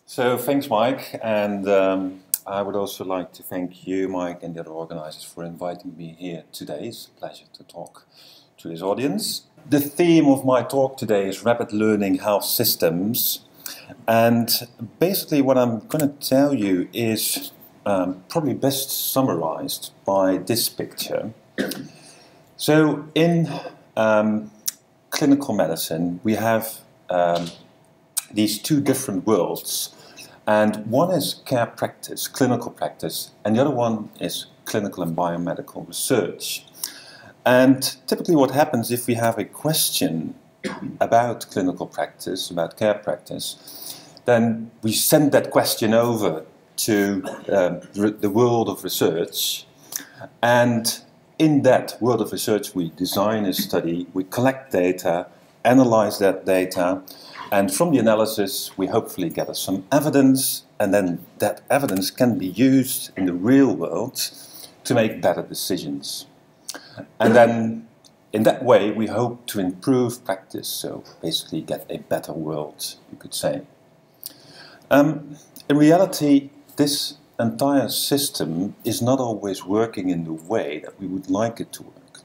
So thanks, Mike, and I would also like to thank you, Mike, and the other organizers for inviting me here today. It's a pleasure to talk to this audience. The theme of my talk today is rapid learning health systems, and basically what I'm going to tell you is probably best summarized by this picture. So in clinical medicine, we have these two different worlds. And one is care practice, clinical practice, and the other one is clinical and biomedical research. And typically what happens if we have a question about clinical practice, about care practice, then we send that question over to the world of research. And in that world of research, we design a study, we collect data, analyze that data, and from the analysis, we hopefully gather some evidence, and then that evidence can be used in the real world to make better decisions. And then, in that way, we hope to improve practice, so basically get a better world, you could say. In reality, this entire system is not always working in the way that we would like it to work.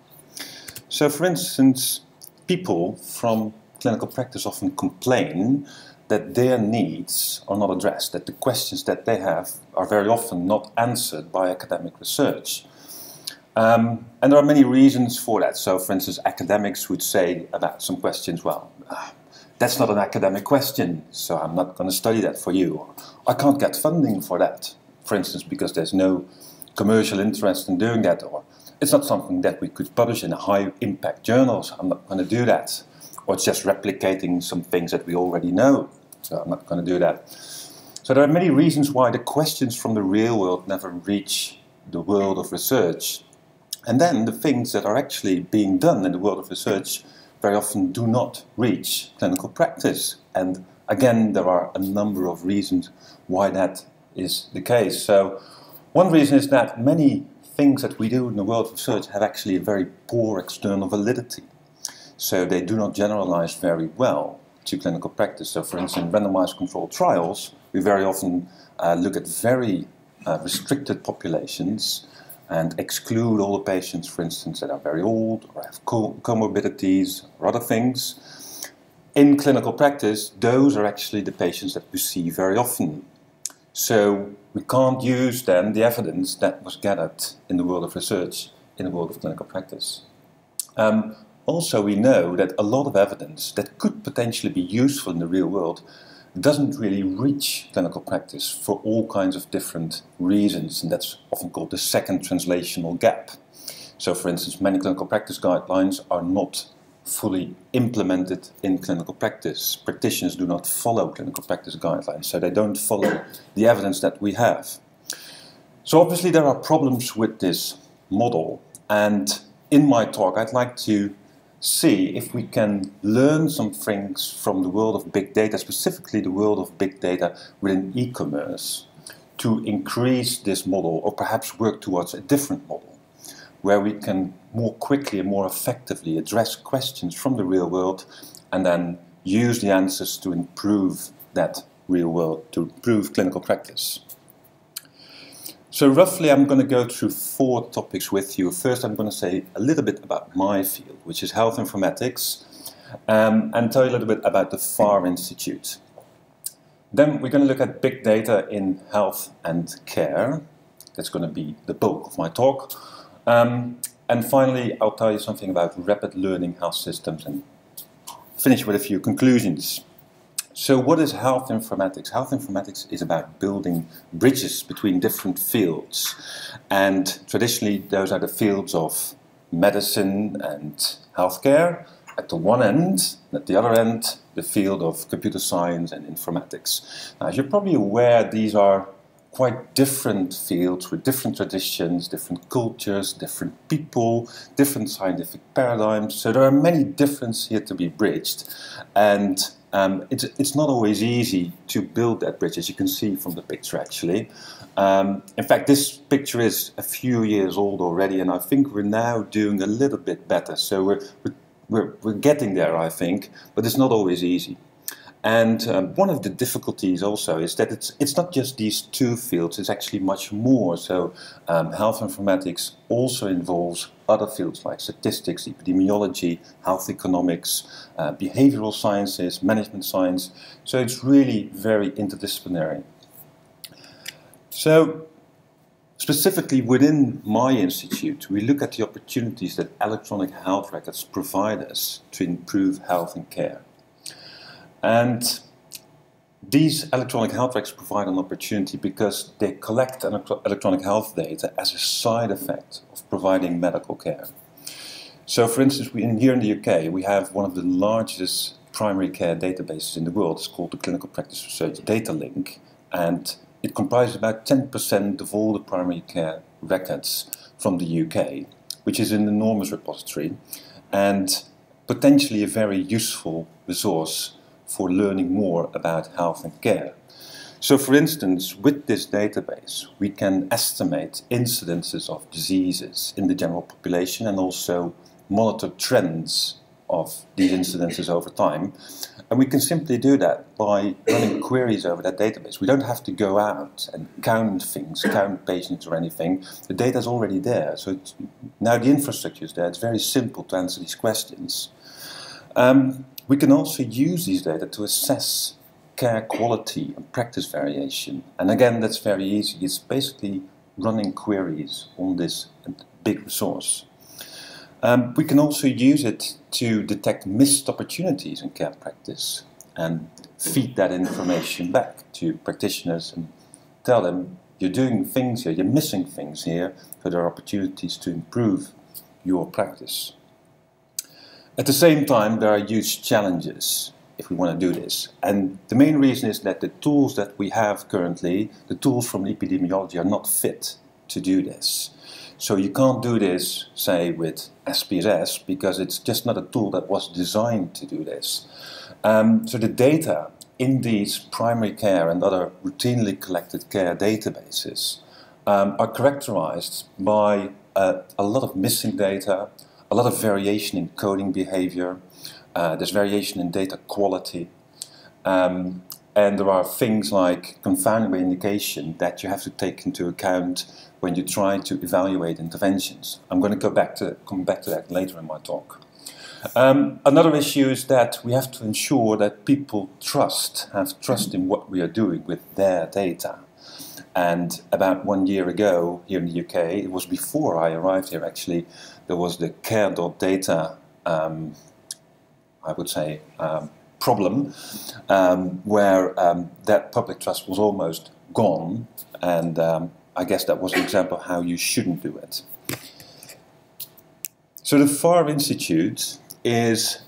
So, for instance, people from clinical practice often complain that their needs are not addressed, that the questions that they have are very often not answered by academic research. And there are many reasons for that. So, for instance, academics would say about some questions, well, that's not an academic question, so I'm not going to study that for you. Or, I can't get funding for that, for instance, because there's no commercial interest in doing that. Or it's not something that we could publish in a high-impact journal, so I'm not going to do that. Or it's just replicating some things that we already know, so I'm not going to do that. So there are many reasons why the questions from the real world never reach the world of research. And then the things that are actually being done in the world of research very often do not reach clinical practice. And again, there are a number of reasons why that is the case. So one reason is that many things that we do in the world of research have actually a very poor external validity. So they do not generalize very well to clinical practice. So for instance, in randomized controlled trials, we very often look at very restricted populations and exclude all the patients, for instance, that are very old or have comorbidities or other things. In clinical practice, those are actually the patients that we see very often. So we can't use then the evidence that was gathered in the world of research in the world of clinical practice. Also, we know that a lot of evidence that could potentially be useful in the real world doesn't really reach clinical practice for all kinds of different reasons, and that's often called the second translational gap. So, for instance, many clinical practice guidelines are not fully implemented in clinical practice. Practitioners do not follow clinical practice guidelines, so they don't follow the evidence that we have. So obviously there are problems with this model, and in my talk I'd like to see if we can learn some things from the world of big data, specifically the world of big data within e-commerce, to increase this model or perhaps work towards a different model where we can more quickly and more effectively address questions from the real world and then use the answers to improve that real world, to improve clinical practice. So roughly I'm going to go through 4 topics with you. First I'm going to say a little bit about my field, which is health informatics, and tell you a little bit about the Farr Institute. Then we're going to look at big data in health and care. That's going to be the bulk of my talk. And finally I'll tell you something about rapid learning health systems and finish with a few conclusions. So what is health informatics? Health informatics is about building bridges between different fields. And traditionally those are the fields of medicine and healthcare at the one end, and at the other end the field of computer science and informatics. Now, as you're probably aware, these are quite different fields with different traditions, different cultures, different people, different scientific paradigms. So there are many differences here to be bridged. And it's not always easy to build that bridge, as you can see from the picture actually. In fact, this picture is a few years old already, and I think we're now doing a little bit better. So we're getting there, I think, but it's not always easy. And one of the difficulties also is that it's not just these two fields, it's actually much more. So health informatics also involves other fields like statistics, epidemiology, health economics, behavioral sciences, management science. So it's really very interdisciplinary. So specifically within my institute, we look at the opportunities that electronic health records provide us to improve health and care. And these electronic health records provide an opportunity because they collect electronic health data as a side effect of providing medical care. So for instance, here in the UK, we have one of the largest primary care databases in the world. It's called the Clinical Practice Research Data Link, and it comprises about 10% of all the primary care records from the UK, which is an enormous repository and potentially a very useful resource for learning more about health and care. So for instance, with this database, we can estimate incidences of diseases in the general population and also monitor trends of these incidences over time. And we can simply do that by running queries over that database. We don't have to go out and count things, count patients or anything. The data is already there. So now the infrastructure is there. It's very simple to answer these questions. We can also use these data to assess care quality and practice variation. And again, that's very easy. It's basically running queries on this big resource. We can also use it to detect missed opportunities in care practice and feed that information back to practitioners and tell them, you're doing things here, you're missing things here, so there are opportunities to improve your practice. At the same time, there are huge challenges if we want to do this. And the main reason is that the tools that we have currently, the tools from epidemiology, are not fit to do this. So you can't do this, say, with SPSS, because it's just not a tool that was designed to do this. So the data in these primary care and other routinely collected care databases are characterized by a lot of missing data, a lot of variation in coding behavior, there's variation in data quality, and there are things like confounding by indication that you have to take into account when you try to evaluate interventions. I'm going to come back to that later in my talk. Another issue is that we have to ensure that people have trust in what we are doing with their data. And about 1 year ago, here in the UK, it was before I arrived here actually, there was the care.data, I would say, problem, where that public trust was almost gone, and I guess that was an example of how you shouldn't do it. So the Farr Institute was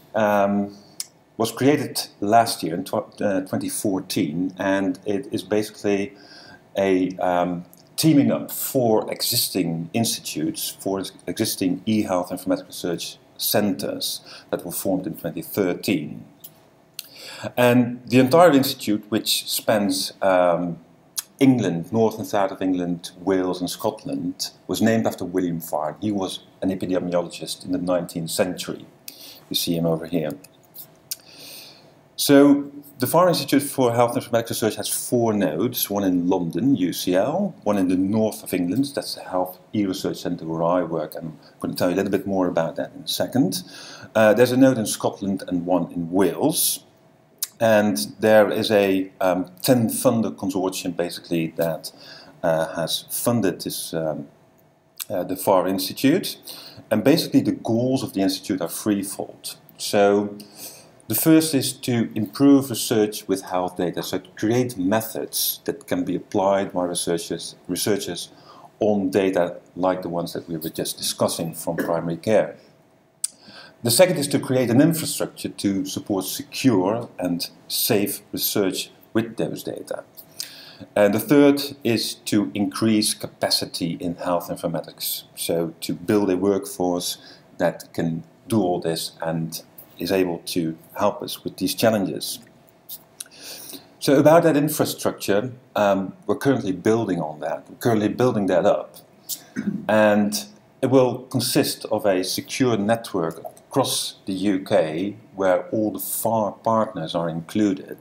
created last year in 2014, and it is basically a teaming up for existing institutes, for existing e-health informatics research centers that were formed in 2013. And the entire institute, which spans England, north and south of England, Wales and Scotland, was named after William Farr. He was an epidemiologist in the 19th century. You see him over here. So the Farr Institute for Health Informatics Research has 4 nodes, one in London, UCL, one in the north of England, that's the Health E-Research Centre where I work, and I'm going to tell you a little bit more about that in a second. There's a node in Scotland and one in Wales. And there is a 10-funder consortium, basically, that has funded this, the Farr Institute. And basically the goals of the Institute are threefold. So the first is to improve research with health data, so to create methods that can be applied by researchers on data like the ones that we were just discussing from primary care. The second is to create an infrastructure to support secure and safe research with those data. And the third is to increase capacity in health informatics, so to build a workforce that can do all this and is able to help us with these challenges. So about that infrastructure, we're currently building on that. We're currently building that up. And it will consist of a secure network across the UK where all the Farr partners are included,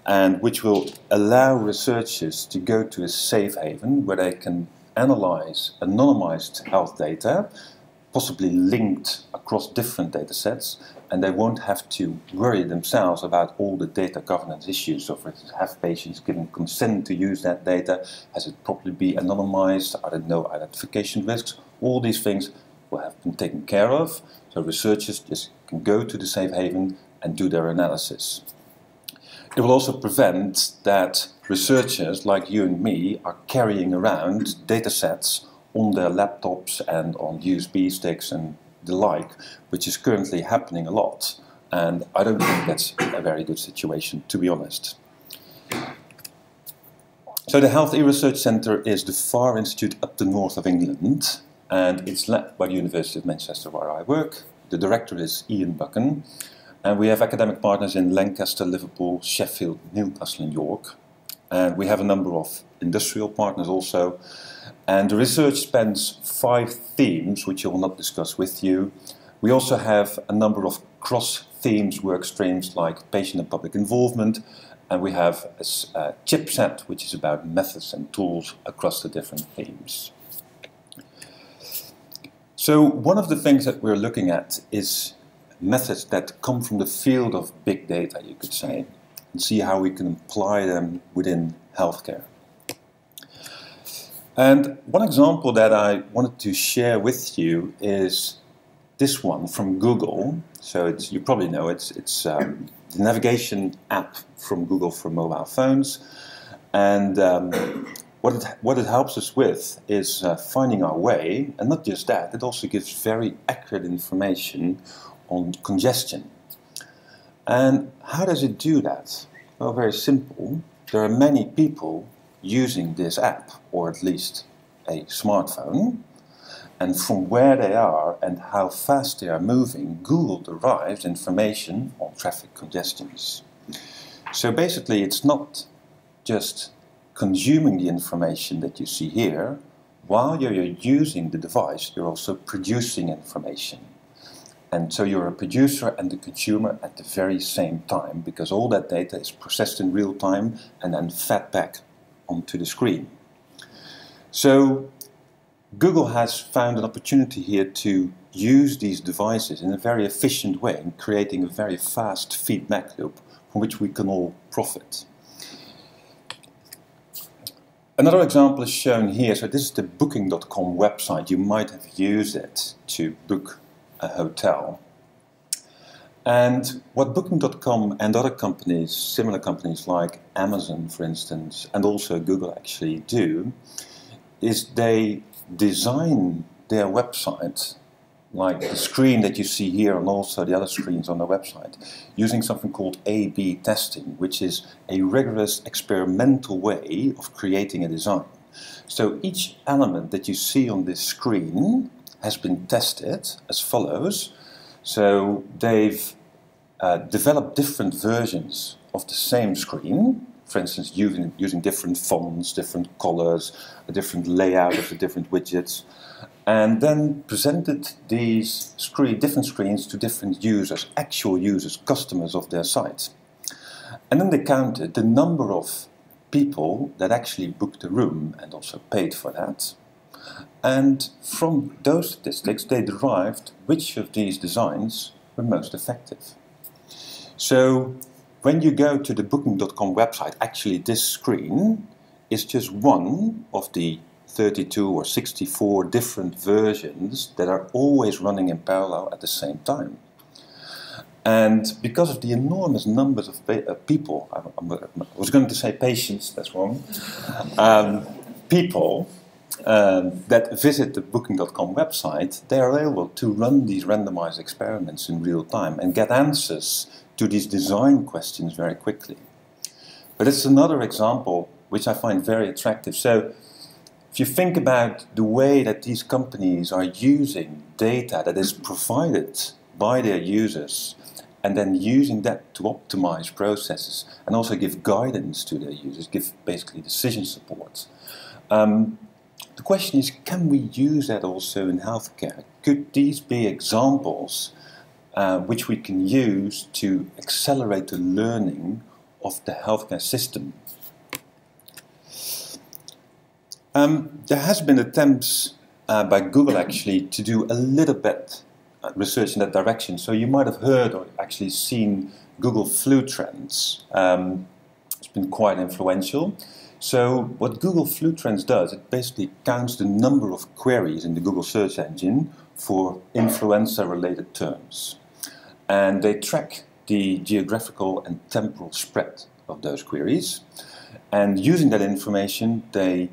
and which will allow researchers to go to a safe haven where they can analyze anonymized health data, possibly linked across different data sets, and they won't have to worry themselves about all the data governance issues. So for instance, have patients given consent to use that data? Has it properly be anonymized? Are there no identification risks? All these things will have been taken care of. So researchers just can go to the safe haven and do their analysis. It will also prevent that researchers like you and me are carrying around data sets on their laptops and on USB sticks and the like, which is currently happening a lot. And I don't think that's a very good situation, to be honest. So the Health E-Research Centre is the Farr Institute up the north of England, and it's led by the University of Manchester, where I work. The director is Ian Buchan, and we have academic partners in Lancaster, Liverpool, Sheffield, Newcastle and York. And we have a number of industrial partners also. And the research spans 5 themes, which I will not discuss with you. We also have a number of cross-themes work streams like patient and public involvement, and we have a chipset, which is about methods and tools across the different themes. So one of the things that we're looking at is methods that come from the field of big data, you could say, and see how we can apply them within healthcare. And one example that I wanted to share with you is this one from Google. So you probably know it's the navigation app from Google for mobile phones. And what it helps us with is finding our way. And not just that, it also gives very accurate information on congestion. And how does it do that? Well, very simple. There are many people using this app, or at least a smartphone, and from where they are and how fast they are moving, Google derives information on traffic congestions. So basically it's not just consuming the information that you see here. While you're using the device, you're also producing information. And so you're a producer and a consumer at the very same time, because all that data is processed in real time and then fed back onto the screen. So Google has found an opportunity here to use these devices in a very efficient way in creating a very fast feedback loop from which we can all profit. Another example is shown here. So this is the booking.com website. You might have used it to book a hotel. And what Booking.com and other companies, similar companies like Amazon, for instance, and also Google actually do, is they design their website, like the screen that you see here and also the other screens on the website, using something called A/B testing, which is a rigorous experimental way of creating a design. So each element that you see on this screen has been tested as follows. So they've developed different versions of the same screen, for instance, using different fonts, different colors, a different layout of the different widgets, and then presented these different screens to different users, actual users, customers of their site. And then they counted the number of people that actually booked a room and also paid for that. And from those statistics, they derived which of these designs were most effective. So when you go to the Booking.com website, actually this screen is just one of the 32 or 64 different versions that are always running in parallel at the same time. And because of the enormous numbers of people, I was going to say patients, that's wrong, people that visit the Booking.com website, they are able to run these randomized experiments in real time and get answers to these design questions very quickly. But it's another example which I find very attractive. So if you think about the way that these companies are using data that is provided by their users and then using that to optimize processes and also give guidance to their users, give basically decision support. The question is, can we use that also in healthcare? Could these be examples which we can use to accelerate the learning of the healthcare system. There has been attempts by Google actually to do a little bit research in that direction. So you might have heard or actually seen Google Flu Trends. It's been quite influential. So what Google Flu Trends does, it basically counts the number of queries in the Google search engine for influenza-related terms. And they track the geographical and temporal spread of those queries. And using that information, they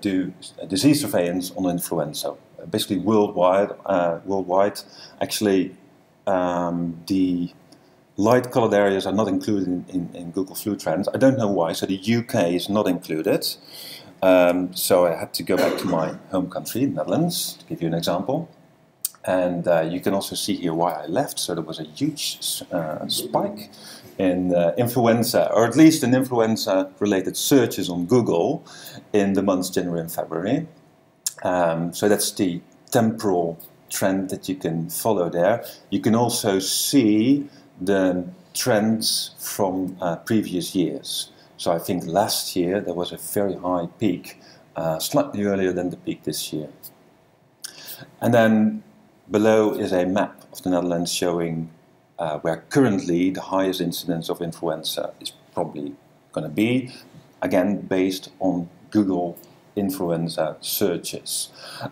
do disease surveillance on influenza. Basically worldwide. Actually, the light-colored areas are not included in Google Flu Trends. I don't know why. So the UK is not included. So I had to go back to my home country, Netherlands, to give you an example. And you can also see here why I left. So there was a huge spike in influenza, or at least in influenza-related searches on Google in the months January and February. So that's the temporal trend that you can follow there. You can also see the trends from previous years. So I think last year there was a very high peak, slightly earlier than the peak this year. And then below is a map of the Netherlands showing where currently the highest incidence of influenza is probably going to be, again based on Google influenza searches.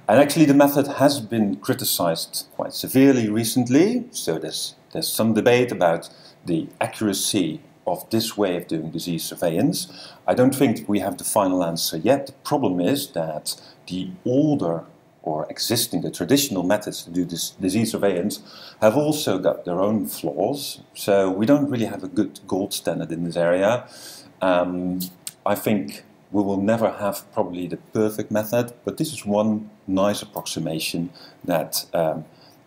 And actually the method has been criticized quite severely recently, so there's some debate about the accuracy of this way of doing disease surveillance. I don't think we have the final answer yet. The problem is that the older or existing, the traditional methods to do this disease surveillance have also got their own flaws. So we don't really have a good gold standard in this area. I think we will never have probably the perfect method, but this is one nice approximation that,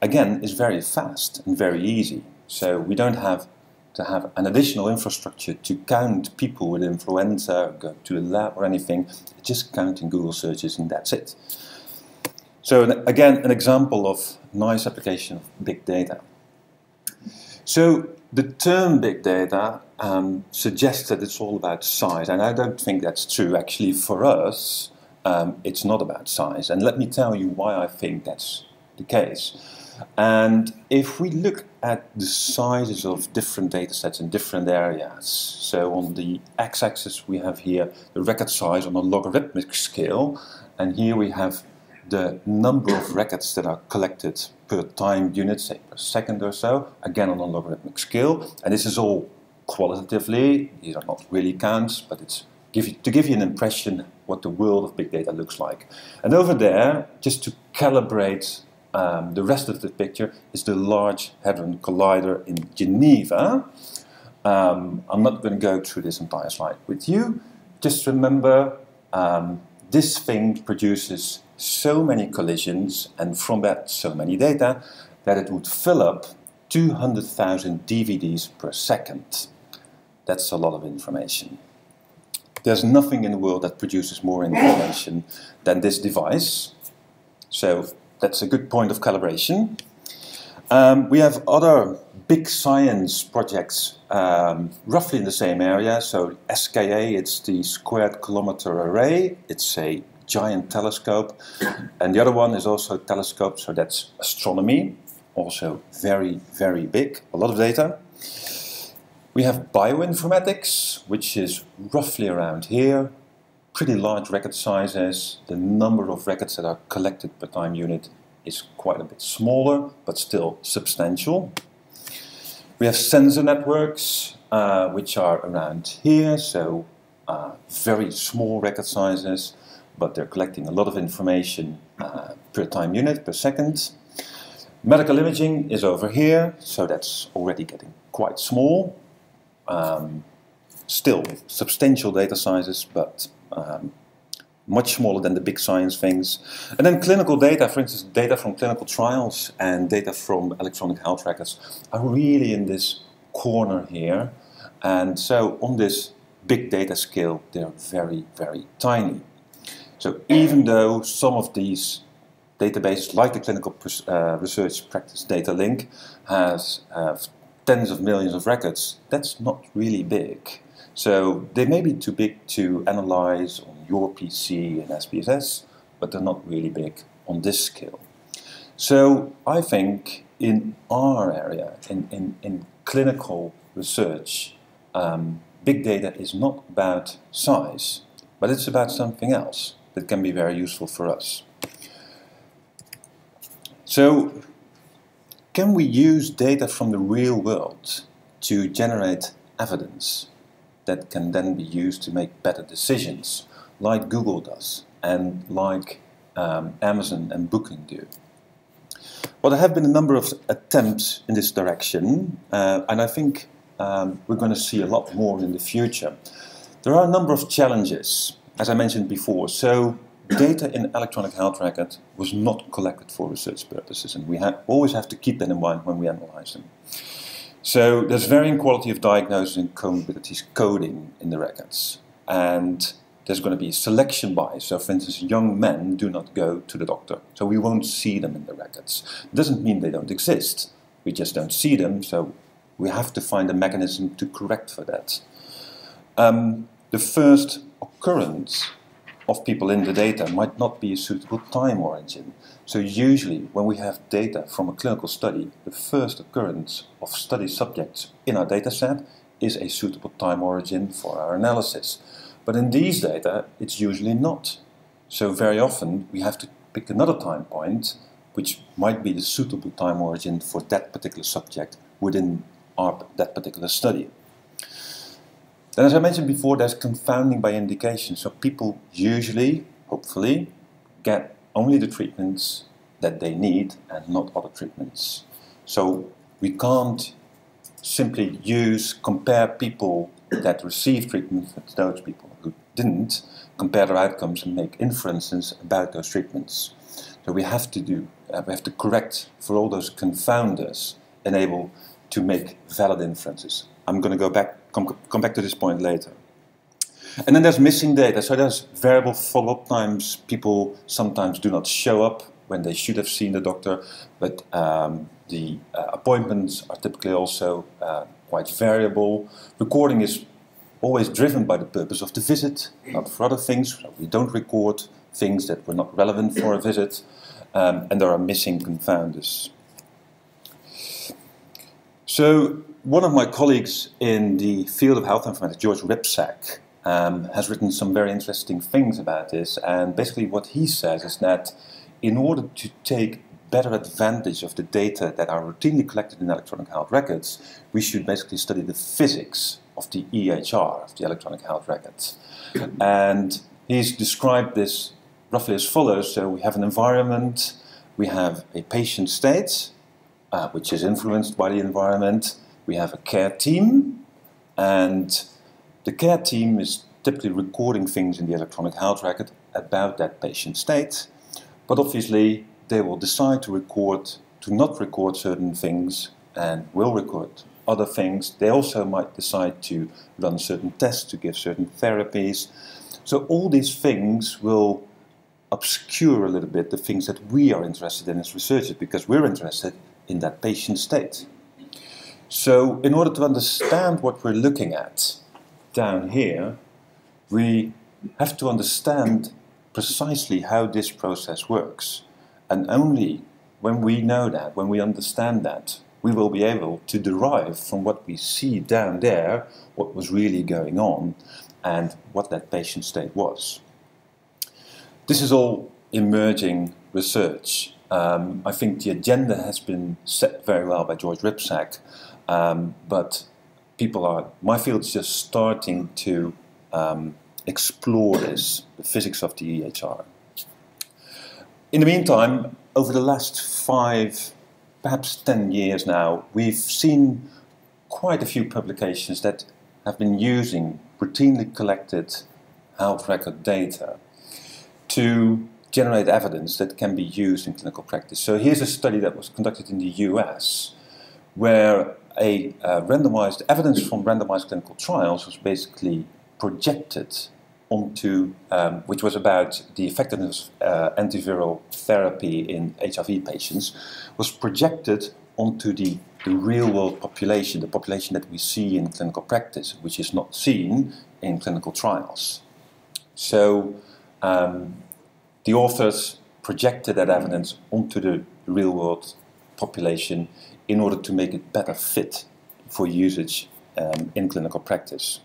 again, is very fast and very easy. So we don't have to have an additional infrastructure to count people with influenza, go to the lab or anything. Just counting Google searches and that's it. So again, an example of nice application of big data. So the term big data suggests that it's all about size, and I don't think that's true. Actually, for us, it's not about size. And let me tell you why I think that's the case. And if we look at the sizes of different data sets in different areas, so on the x-axis we have here the record size on a logarithmic scale, and here we have the number of records that are collected per time unit, say per second or so, again on a logarithmic scale. And this is all qualitatively, these are not really counts, but it's to give you an impression what the world of big data looks like. And over there, just to calibrate the rest of the picture, is the Large Hadron Collider in Geneva. I'm not going to go through this entire slide with you. Just remember, this thing produces so many collisions, and from that so many data, that it would fill up 200,000 DVDs per second. That's a lot of information. There's nothing in the world that produces more information than this device. So that's a good point of calibration. We have other big science projects roughly in the same area. So SKA, it's the Squared Kilometer Array. It's a giant telescope. And the other one is also a telescope, so that's astronomy. Also very, very big, a lot of data. We have bioinformatics, which is roughly around here. Pretty large record sizes. The number of records that are collected per time unit is quite a bit smaller, but still substantial. We have sensor networks, which are around here, so very small record sizes, but they're collecting a lot of information per time unit, per second. Medical imaging is over here, so that's already getting quite small. Still substantial data sizes, but much smaller than the big science things. And then clinical data, for instance, data from clinical trials and data from electronic health records are really in this corner here. And so on this big data scale, they're very, very tiny. So even though some of these database like a clinical research practice data link has tens of millions of records. That's not really big. So they may be too big to analyze on your PC and SPSS, but they're not really big on this scale. So I think in our area, in clinical research, big data is not about size, but it's about something else that can be very useful for us. So, can we use data from the real world to generate evidence that can then be used to make better decisions, like Google does, and like Amazon and Booking do? Well, there have been a number of attempts in this direction, and I think we're going to see a lot more in the future. There are a number of challenges, as I mentioned before. So, data in electronic health record was not collected for research purposes, and we always have to keep that in mind when we analyze them. So, there's varying quality of diagnosis and comorbidities coding in the records, and there's going to be selection bias. So, for instance, young men do not go to the doctor, so we won't see them in the records. It doesn't mean they don't exist, we just don't see them, so we have to find a mechanism to correct for that. The first occurrence of people in the data might not be a suitable time origin. So usually when we have data from a clinical study, the first occurrence of study subjects in our data set is a suitable time origin for our analysis. But in these data, it's usually not. So very often we have to pick another time point, which might be the suitable time origin for that particular subject within that particular study. Then, as I mentioned before, there's confounding by indication. So people usually, hopefully, get only the treatments that they need and not other treatments. So we can't simply compare people that receive treatment with those people who didn't, compare their outcomes and make inferences about those treatments. So we have to correct for all those confounders, enable to make valid inferences. I'm going to come back to this point later. And then there's missing data. So there's variable follow-up times. People sometimes do not show up when they should have seen the doctor, but the appointments are typically also quite variable. Recording is always driven by the purpose of the visit, not for other things. So we don't record things that were not relevant for a visit, and there are missing confounders. So one of my colleagues in the field of health informatics, George Ripsack, has written some very interesting things about this, and basically what he says is that in order to take better advantage of the data that are routinely collected in electronic health records, we should basically study the physics of the EHR, of the electronic health records. And he's described this roughly as follows. So we have an environment, we have a patient state, which is influenced by the environment. We have a care team, and the care team is typically recording things in the electronic health record about that patient state, but obviously they will decide to not record certain things and will record other things. They also might decide to run certain tests, to give certain therapies. So all these things will obscure a little bit the things that we are interested in as researchers, because we're interested in that patient state. So in order to understand what we're looking at down here, we have to understand precisely how this process works. And only when we know that, when we understand that, we will be able to derive from what we see down there what was really going on and what that patient state was. This is all emerging research. I think the agenda has been set very well by George Ripsack, but my field is just starting to explore this, the physics of the EHR. In the meantime, over the last 5, perhaps 10 years now, we've seen quite a few publications that have been using routinely collected health record data to generate evidence that can be used in clinical practice. So here's a study that was conducted in the US, where evidence from randomized clinical trials was basically projected onto, which was about the effectiveness of antiviral therapy in HIV patients, was projected onto the real-world population, the population that we see in clinical practice, which is not seen in clinical trials. So the authors projected that evidence onto the real-world population in order to make it better fit for usage in clinical practice.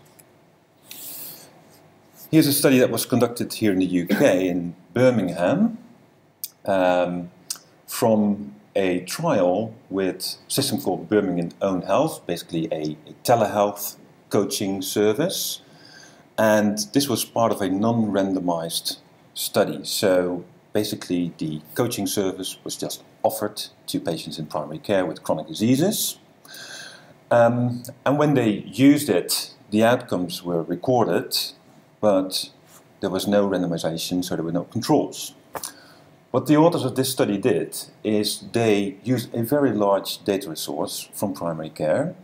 Here's a study that was conducted here in the UK, in Birmingham, from a trial with a system called Birmingham OwnHealth, basically a telehealth coaching service. And this was part of a non-randomized study. So basically the coaching service was just offered to patients in primary care with chronic diseases. And when they used it, the outcomes were recorded, but there was no randomization, so there were no controls. What the authors of this study did is they used a very large data resource from primary care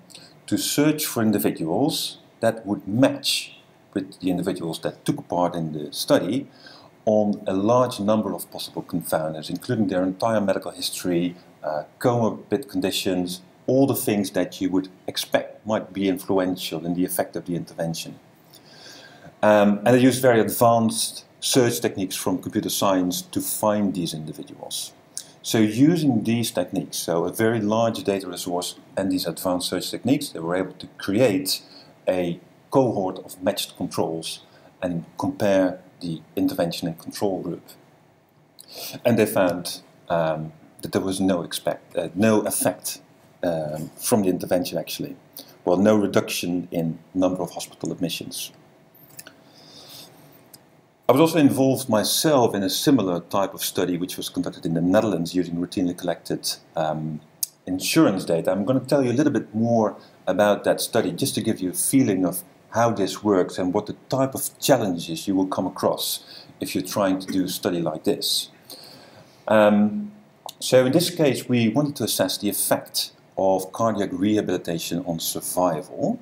to search for individuals that would match with the individuals that took part in the study on a large number of possible confounders, including their entire medical history, comorbid conditions, all the things that you would expect might be influential in the effect of the intervention. And they used very advanced search techniques from computer science to find these individuals. So using these techniques, so a very large data resource and these advanced search techniques, they were able to create a cohort of matched controls and compare the intervention and control group. And they found that there was no effect from the intervention actually. Well, no reduction in number of hospital admissions. I was also involved myself in a similar type of study which was conducted in the Netherlands using routinely collected insurance data. I'm going to tell you a little bit more about that study just to give you a feeling of how this works and what the type of challenges you will come across if you're trying to do a study like this. So in this case we wanted to assess the effect of cardiac rehabilitation on survival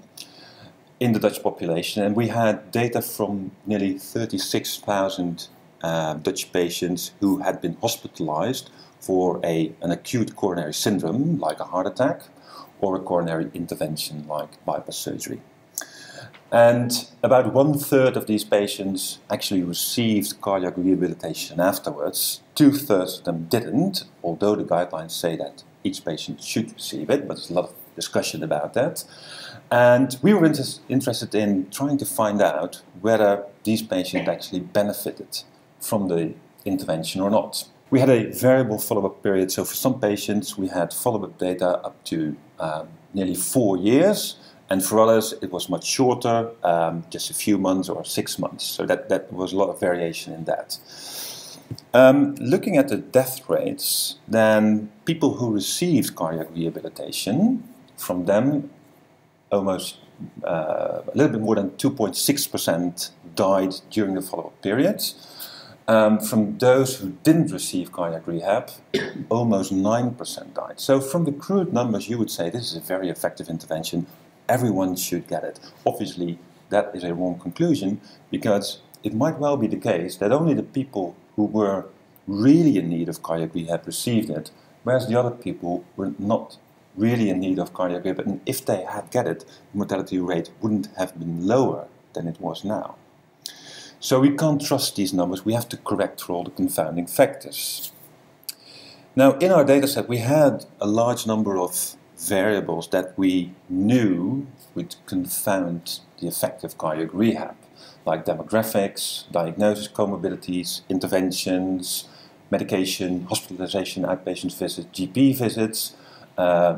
in the Dutch population, and we had data from nearly 36,000 Dutch patients who had been hospitalized for an acute coronary syndrome like a heart attack or a coronary intervention like bypass surgery. And about 1/3 of these patients actually received cardiac rehabilitation afterwards. 2/3 of them didn't, although the guidelines say that each patient should receive it, but there's a lot of discussion about that. And we were interested in trying to find out whether these patients actually benefited from the intervention or not. We had a variable follow-up period, so for some patients we had follow-up data up to nearly 4 years, and for others it was much shorter, just a few months or 6 months, so that was a lot of variation in that. Looking at the death rates, then people who received cardiac rehabilitation, from them almost a little bit more than 2.6% died during the follow-up period. From those who didn't receive cardiac rehab, almost 9% died. So from the crude numbers you would say this is a very effective intervention, everyone should get it. Obviously that is a wrong conclusion, because it might well be the case that only the people who were really in need of cardiac rehab received it, whereas the other people were not really in need of cardiac rehab, and if they had get it, the mortality rate wouldn't have been lower than it was now. So we can't trust these numbers, we have to correct for all the confounding factors. Now in our dataset we had a large number of variables that we knew would confound the effect of cardiac rehab, like demographics, diagnosis, comorbidities, interventions, medication, hospitalization, outpatient visits, GP visits,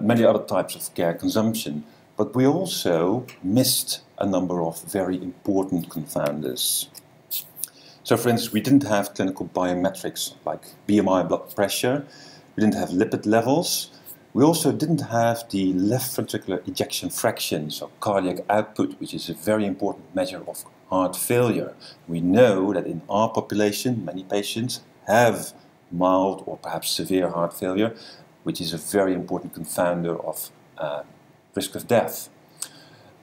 many other types of care consumption. But we also missed a number of very important confounders. So for instance, we didn't have clinical biometrics like BMI, blood pressure, we didn't have lipid levels, we also didn't have the left ventricular ejection fraction, so cardiac output, which is a very important measure of heart failure. We know that in our population, many patients have mild or perhaps severe heart failure, which is a very important confounder of risk of death.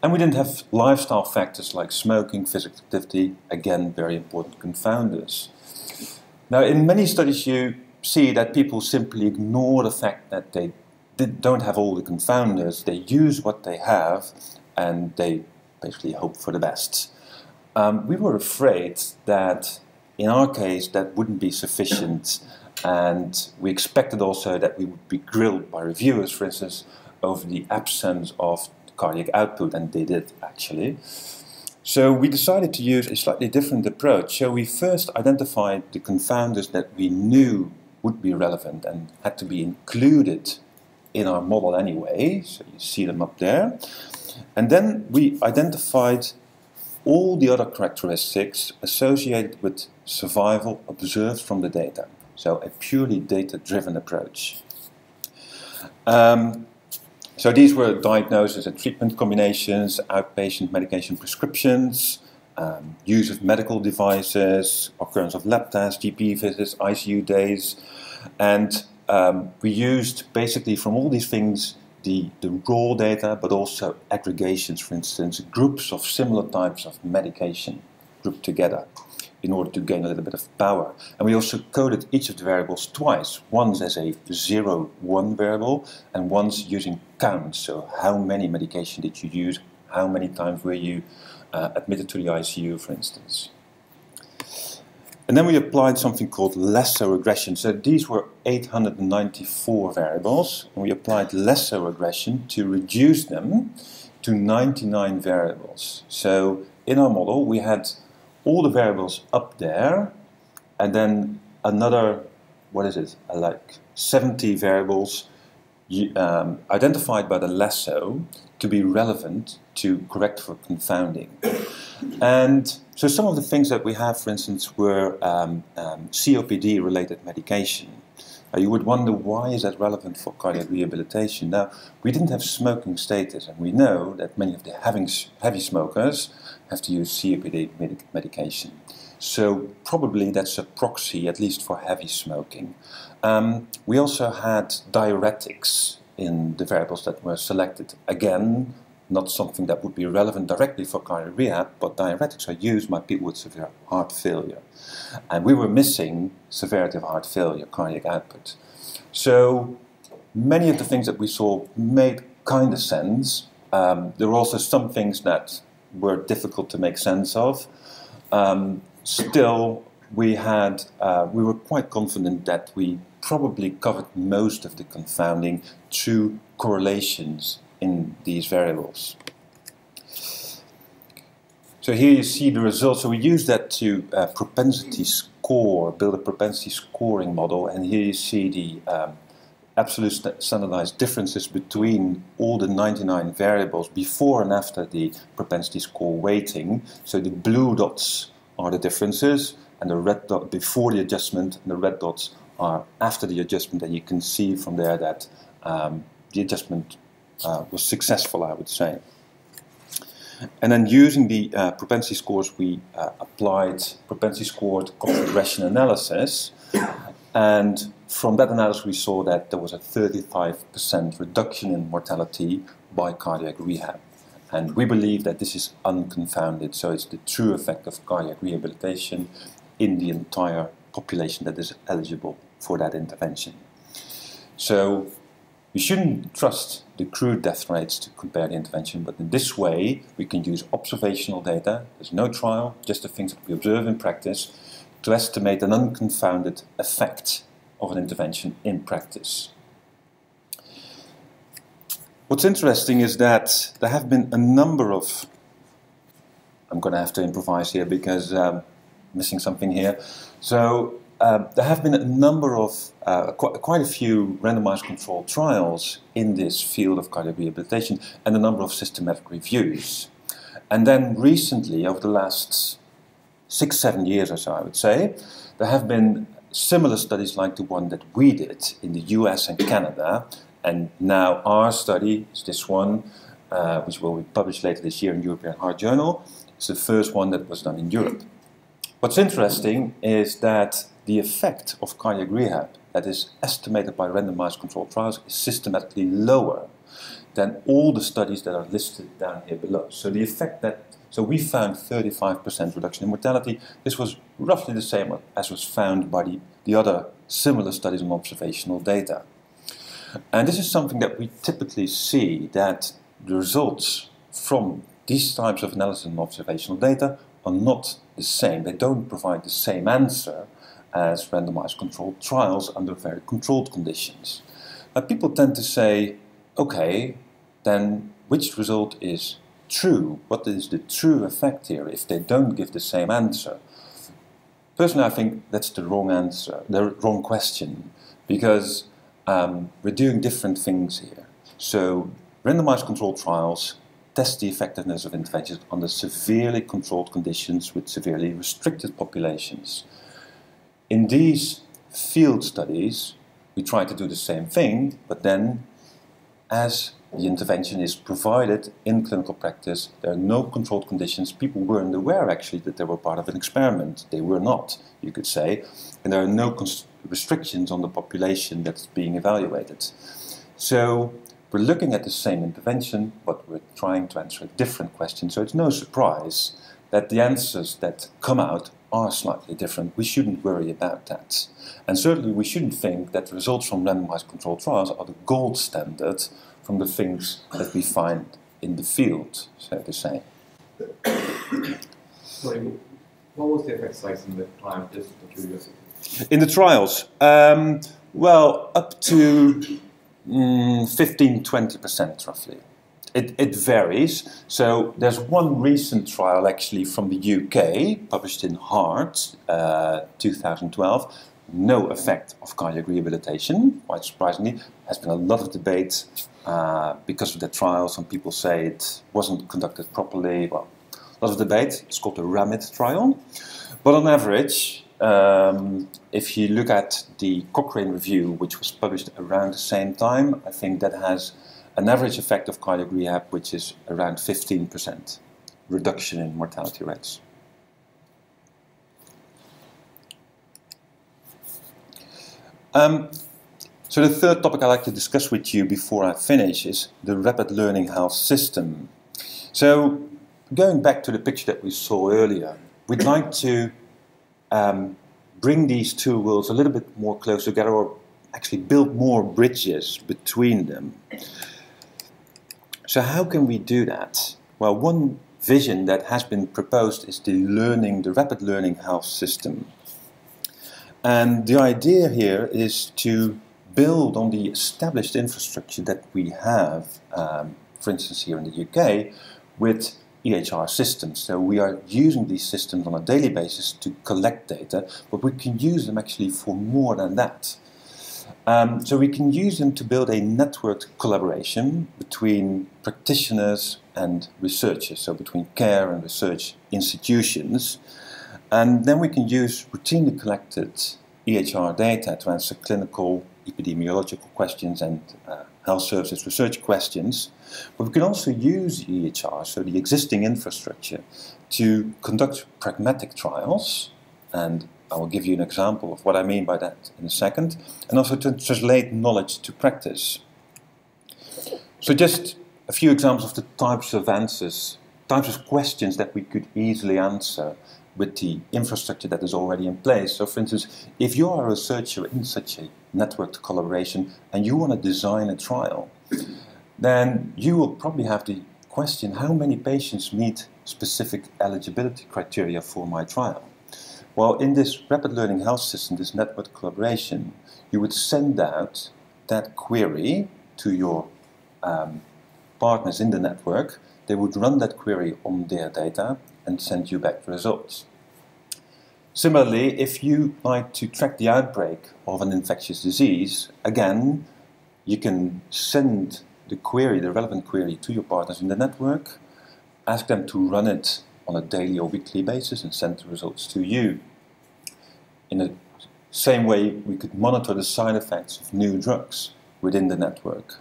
And we didn't have lifestyle factors like smoking, physical activity, again, very important confounders. Now, in many studies you see that people simply ignore the fact that they don't have all the confounders. They use what they have and they basically hope for the best. We were afraid that in our case that wouldn't be sufficient, and we expected also that we would be grilled by reviewers, for instance, over the absence of cardiac output, and they did actually. So we decided to use a slightly different approach. So we first identified the confounders that we knew would be relevant and had to be included in our model anyway, so you see them up there. And then we identified all the other characteristics associated with survival observed from the data. So a purely data-driven approach. So these were diagnosis and treatment combinations, outpatient medication prescriptions, use of medical devices, occurrence of lab tests, GP visits, ICU days, and we used basically from all these things the raw data, but also aggregations, for instance, groups of similar types of medication grouped together in order to gain a little bit of power. And we also coded each of the variables twice, once as a 0-1 variable and once using counts. So how many medication did you use, how many times were you admitted to the ICU, for instance. And then we applied something called lasso regression. So these were 894 variables, and we applied lasso regression to reduce them to 99 variables. So in our model we had all the variables up there, and then another, like 70 variables identified by the lasso to be relevant to correct for confounding. And so some of the things that we have, for instance, were COPD-related medication. You would wonder, why is that relevant for cardiac rehabilitation? Now, we didn't have smoking status, and we know that many of the heavy smokers have to use COPD medication. So probably that's a proxy, at least for heavy smoking. We also had diuretics in the variables that were selected. Again, not something that would be relevant directly for cardiac rehab, but diuretics are used by people with severe heart failure. And we were missing severity of heart failure, cardiac output. So many of the things that we saw made kind of sense. There were also some things that were difficult to make sense of. Still, we were quite confident that we probably covered most of the confounding through correlations in these variables. So here you see the results. So we use that to propensity score, build a propensity scoring model, and here you see the absolute standardized differences between all the 99 variables before and after the propensity score weighting. So the blue dots are the differences, and the red dot before the adjustment, and the red dots are after the adjustment, and you can see from there that the adjustment was successful, I would say. And then using the propensity scores, we applied propensity scored regression analysis, and from that analysis we saw that there was a 35% reduction in mortality by cardiac rehab. And we believe that this is unconfounded, so it's the true effect of cardiac rehabilitation in the entire population that is eligible for that intervention. So we shouldn't trust the crude death rates to compare the intervention, but in this way we can use observational data, there's no trial, just the things that we observe in practice, to estimate an unconfounded effect of an intervention in practice. What's interesting is that there have been a number of, I'm going to have to improvise here because I'm missing something here. So there have been a number of, quite a few randomized controlled trials in this field of cardiac rehabilitation, and a number of systematic reviews. And then recently, over the last 6-7 years or so, I would say, there have been similar studies like the one that we did in the US and Canada. And now our study is this one, which will be published later this year in European Heart Journal. It's the first one that was done in Europe. What's interesting is that the effect of cardiac rehab that is estimated by randomized controlled trials is systematically lower than all the studies that are listed down here below. So the effect that, so we found 35% reduction in mortality. This was roughly the same as was found by the other similar studies on observational data. And this is something that we typically see, that the results from these types of analysis and observational data are not the same. They don't provide the same answer as randomized controlled trials under very controlled conditions. Now, people tend to say, okay, then which result is true? What is the true effect here if they don't give the same answer? Personally, I think that's the wrong answer, the wrong question, because we're doing different things here. So randomized controlled trials test the effectiveness of interventions under severely controlled conditions with severely restricted populations. In these field studies, we try to do the same thing, but then as the intervention is provided in clinical practice, there are no controlled conditions. People weren't aware actually that they were part of an experiment. They were not, you could say, and there are no restrictions on the population that's being evaluated. So we're looking at the same intervention, but we're trying to answer a different question. So it's no surprise that the answers that come out are slightly different. We shouldn't worry about that. And certainly we shouldn't think that the results from randomized controlled trials are the gold standard from the things that we find in the field, so to say. Sorry, what was the effect size in the trial, just for curiosity? In the trials? Well, up to 15–20% roughly. It varies. So there's one recent trial actually from the UK, published in Heart, 2012. No effect of cardiac rehabilitation, quite surprisingly. There's been a lot of debate because of the trial. Some people say it wasn't conducted properly. Well, a lot of debate. It's called the RAMIT trial. But on average, if you look at the Cochrane review, which was published around the same time, I think that has an average effect of cardiac rehab, which is around 15% reduction in mortality rates. So the third topic I'd like to discuss with you before I finish is the rapid learning health system. So going back to the picture that we saw earlier, we'd like to bring these two worlds a little bit more close together, or actually build more bridges between them. So how can we do that? Well, one vision that has been proposed is the rapid learning health system. And the idea here is to build on the established infrastructure that we have, for instance here in the UK, with EHR systems. So we are using these systems on a daily basis to collect data, but we can use them actually for more than that. So we can use them to build a networked collaboration between practitioners and researchers, so between care and research institutions. And then we can use routinely collected EHR data to answer clinical, epidemiological questions and health services research questions. But we can also use EHR, so the existing infrastructure, to conduct pragmatic trials, and I will give you an example of what I mean by that in a second, and also to translate knowledge to practice. So just a few examples of the types of answers, types of questions that we could easily answer with the infrastructure that is already in place. So for instance, if you are a researcher in such a networked collaboration and you want to design a trial, then you will probably have the question, how many patients meet specific eligibility criteria for my trial? Well, in this rapid learning health system, this network collaboration, you would send out that query to your partners in the network. They would run that query on their data and send you back the results. Similarly, if you like to track the outbreak of an infectious disease, again, you can send the query, the relevant query, to your partners in the network, ask them to run it on a daily or weekly basis and send the results to you. In the same way, we could monitor the side effects of new drugs within the network.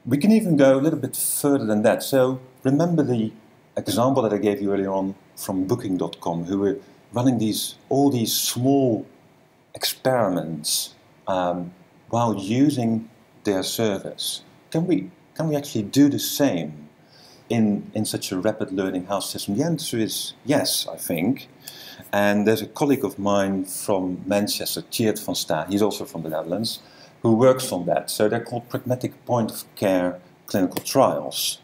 We can even go a little bit further than that. So remember the example that I gave you earlier on from Booking.com, who were running all these small experiments while using their service. Can we actually do the same in such a rapid learning health system? The answer is yes, I think. And there's a colleague of mine from Manchester, Tjeerd van Sta, he's also from the Netherlands, who works on that. So they're called pragmatic point-of-care clinical trials.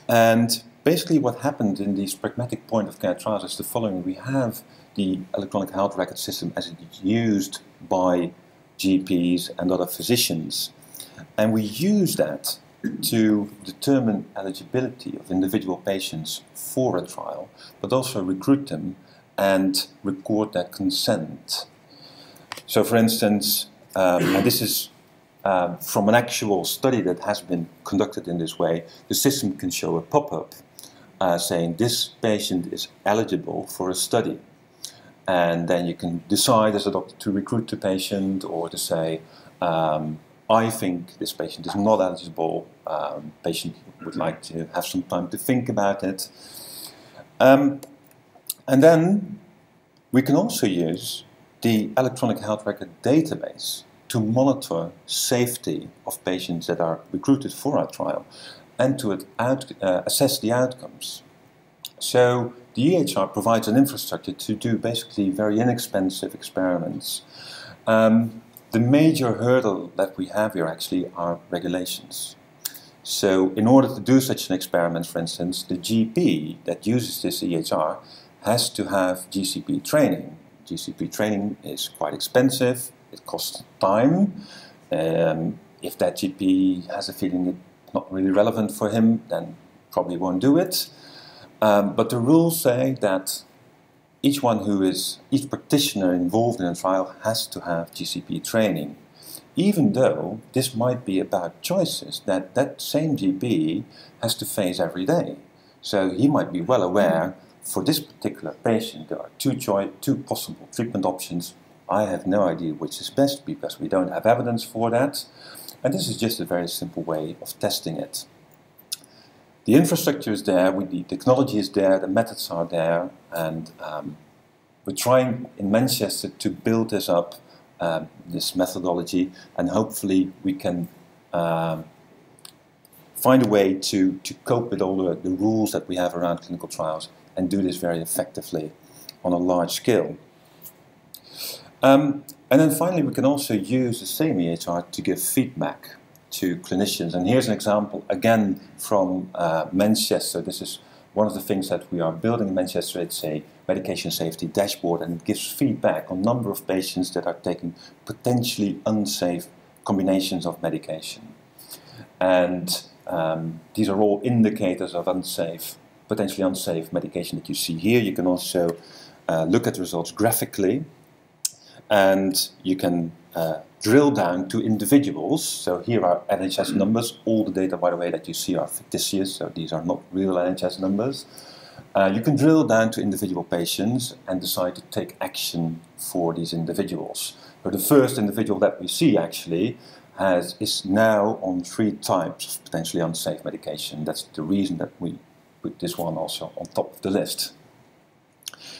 And basically what happened in these pragmatic point-of-care trials is the following. We have the electronic health record system as it is used by GPs and other physicians. And we use that to determine eligibility of individual patients for a trial, but also recruit them and record their consent. So for instance, and this is from an actual study that has been conducted in this way, the system can show a pop-up saying this patient is eligible for a study. And then you can decide as a doctor to recruit the patient or to say, I think this patient is not eligible, patient would like to have some time to think about it. And then we can also use the electronic health record database to monitor safety of patients that are recruited for our trial and to assess the outcomes. So the EHR provides an infrastructure to do basically very inexpensive experiments. The major hurdle that we have here actually are regulations. So in order to do such an experiment, for instance, the GP that uses this EHR has to have GCP training. GCP training is quite expensive, it costs time. If that GP has a feeling it's not really relevant for him, then probably won't do it. But the rules say that each practitioner involved in a trial has to have GCP training, even though this might be about choices that that same GP has to face every day. So he might be well aware, for this particular patient, there are two possible treatment options. I have no idea which is best because we don't have evidence for that. And this is just a very simple way of testing it. The infrastructure is there, the technology is there, the methods are there, and we're trying in Manchester to build this up, this methodology, and hopefully we can find a way to cope with all the rules that we have around clinical trials and do this very effectively on a large scale. And then finally we can also use the same EHR to give feedback to clinicians. And here's an example again from Manchester. This is one of the things that we are building in Manchester. It's a medication safety dashboard, and it gives feedback on a number of patients that are taking potentially unsafe combinations of medication. And these are all indicators of potentially unsafe medication that you see here. You can also look at the results graphically, and you can drill down to individuals. So here are NHS numbers. All the data, by the way, that you see are fictitious, so these are not real NHS numbers. You can drill down to individual patients and decide to take action for these individuals. So the first individual that we see actually is now on 3 types of potentially unsafe medication. That's the reason that we put this one also on top of the list.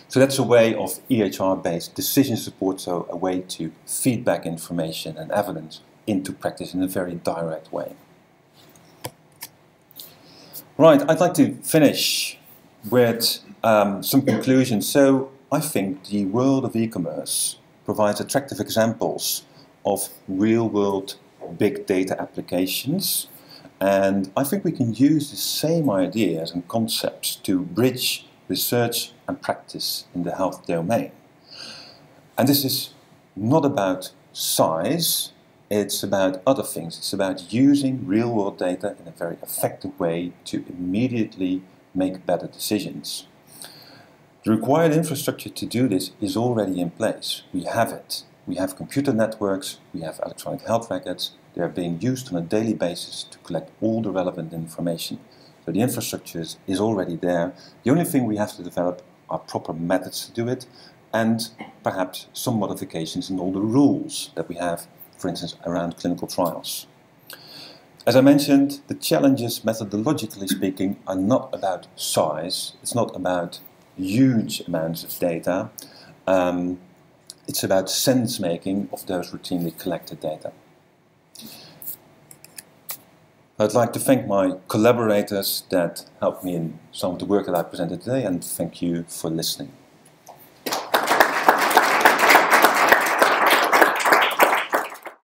So that's a way of EHR-based decision support, so a way to feedback information and evidence into practice in a very direct way. Right, I'd like to finish with some conclusions. So I think the world of e-commerce provides attractive examples of real-world big data applications, and I think we can use the same ideas and concepts to bridge research and practice in the health domain. And this is not about size, it's about other things. It's about using real-world data in a very effective way to immediately make better decisions. The required infrastructure to do this is already in place. We have it. We have computer networks, we have electronic health records. They are being used on a daily basis to collect all the relevant information. So the infrastructure is already there. The only thing we have to develop are proper methods to do it, and perhaps some modifications in all the rules that we have, for instance, around clinical trials. As I mentioned, the challenges, methodologically speaking, are not about size. It's not about huge amounts of data. It's about sense-making of those routinely collected data. I'd like to thank my collaborators that helped me in some of the work that I presented today, and thank you for listening.